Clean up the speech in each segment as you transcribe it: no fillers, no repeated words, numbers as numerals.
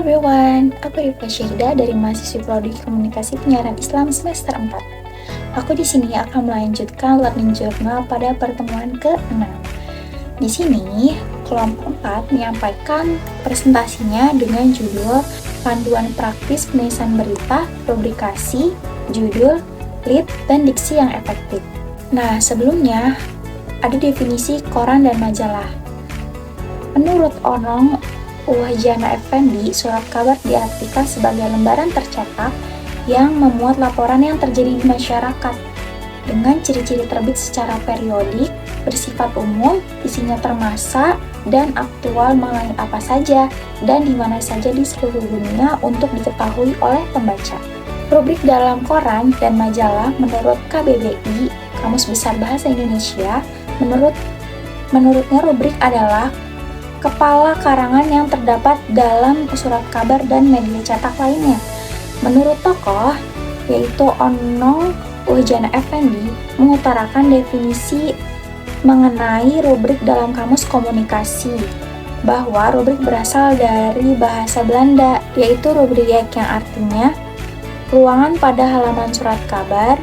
everyone, aku Rifka Syahida dari mahasiswi Prodi Komunikasi Penyiaran Islam semester 4. Aku di sini akan melanjutkan learning journal pada pertemuan ke-6. Di sini, kelompok 4 menyampaikan presentasinya dengan judul Panduan Praktis Penulisan Berita, Rubrikasi, Judul, Lead, dan Diksi yang Efektif. Nah, sebelumnya ada definisi koran dan majalah. Menurut Onong Wahjana Effendi, surat kabar diartikan sebagai lembaran tercetak yang memuat laporan yang terjadi di masyarakat dengan ciri-ciri terbit secara periodik, bersifat umum, isinya termasa, dan aktual mengenai apa saja dan di mana saja di seluruh dunia untuk diketahui oleh pembaca. Rubrik dalam koran dan majalah menurut KBBI, Kamus Besar Bahasa Indonesia, menurutnya rubrik adalah kepala karangan yang terdapat dalam surat kabar dan media cetak lainnya. Menurut tokoh, yaitu Onong Wahjana Effendi, mengutarakan definisi mengenai rubrik dalam kamus komunikasi, bahwa rubrik berasal dari bahasa Belanda, yaitu rubriek yang artinya ruangan pada halaman surat kabar,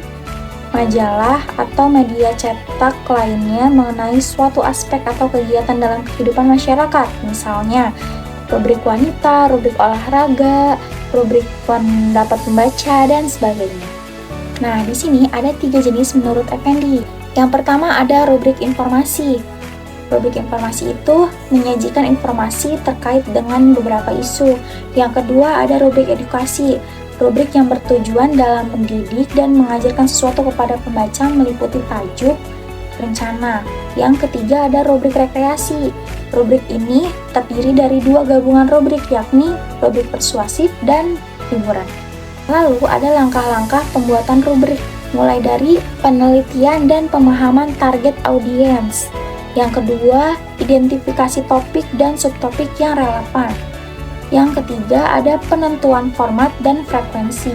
majalah, atau media cetak lainnya mengenai suatu aspek atau kegiatan dalam kehidupan masyarakat, misalnya rubrik wanita, rubrik olahraga, rubrik pendapat pembaca, dan sebagainya. Nah, di sini ada 3 jenis menurut Effendi. Yang pertama ada rubrik informasi. Rubrik informasi itu menyajikan informasi terkait dengan beberapa isu. Yang kedua ada rubrik edukasi. Rubrik yang bertujuan dalam mendidik dan mengajarkan sesuatu kepada pembaca meliputi tajuk, rencana. Yang ketiga ada rubrik rekreasi. Rubrik ini terdiri dari 2 gabungan rubrik, yakni rubrik persuasif dan hiburan. Lalu ada langkah-langkah pembuatan rubrik, mulai dari penelitian dan pemahaman target audiens. Yang kedua, identifikasi topik dan subtopik yang relevan. Yang ketiga, ada penentuan format dan frekuensi.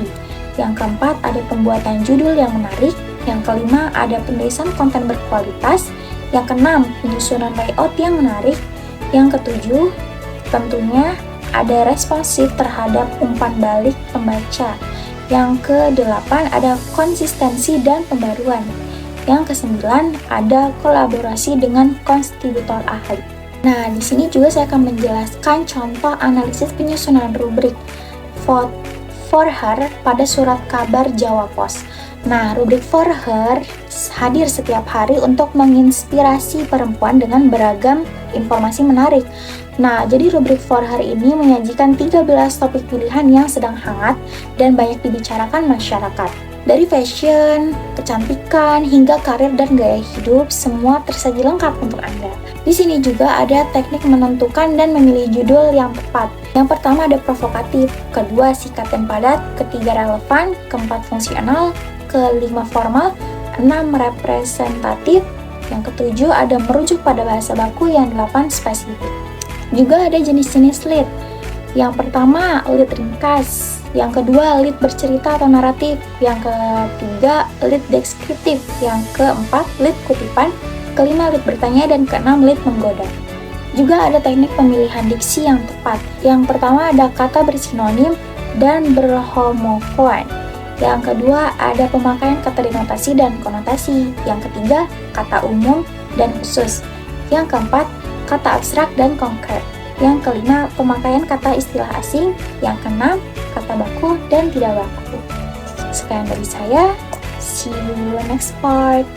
Yang keempat, ada pembuatan judul yang menarik. Yang kelima, ada penulisan konten berkualitas. Yang keenam, penyusunan layout yang menarik. Yang ketujuh, tentunya ada responsif terhadap umpan balik pembaca. Yang kedelapan, ada konsistensi dan pembaruan. Yang kesembilan, ada kolaborasi dengan kontributor ahli. Nah, di sini juga saya akan menjelaskan contoh analisis penyusunan rubrik For Her pada surat kabar Jawa Pos. Nah, rubrik For Her hadir setiap hari untuk menginspirasi perempuan dengan beragam informasi menarik. Nah, jadi rubrik For Her ini menyajikan 13 topik pilihan yang sedang hangat dan banyak dibicarakan masyarakat. Dari fashion, kecantikan, hingga karir dan gaya hidup, semua tersaji lengkap untuk Anda. Di sini juga ada teknik menentukan dan memilih judul yang tepat. Yang pertama ada provokatif, kedua singkat dan padat, ketiga relevan, keempat fungsional, kelima formal, 6 representatif, yang ketujuh ada merujuk pada bahasa baku, yang 8 spesifik. Juga ada jenis-jenis lead. Yang pertama lead ringkas, yang kedua lead bercerita atau naratif, yang ketiga lead deskriptif, yang keempat lead kutipan, kelima lead bertanya, dan keenam lead menggoda. Juga ada teknik pemilihan diksi yang tepat. Yang pertama ada kata bersinonim dan berhomofon. Yang kedua ada pemakaian kata denotasi dan konotasi. Yang ketiga kata umum dan khusus. Yang keempat kata abstrak dan konkret. Yang kelima pemakaian kata istilah asing. Yang keenam kata baku dan tidak baku. Sekian dari saya. See you next part.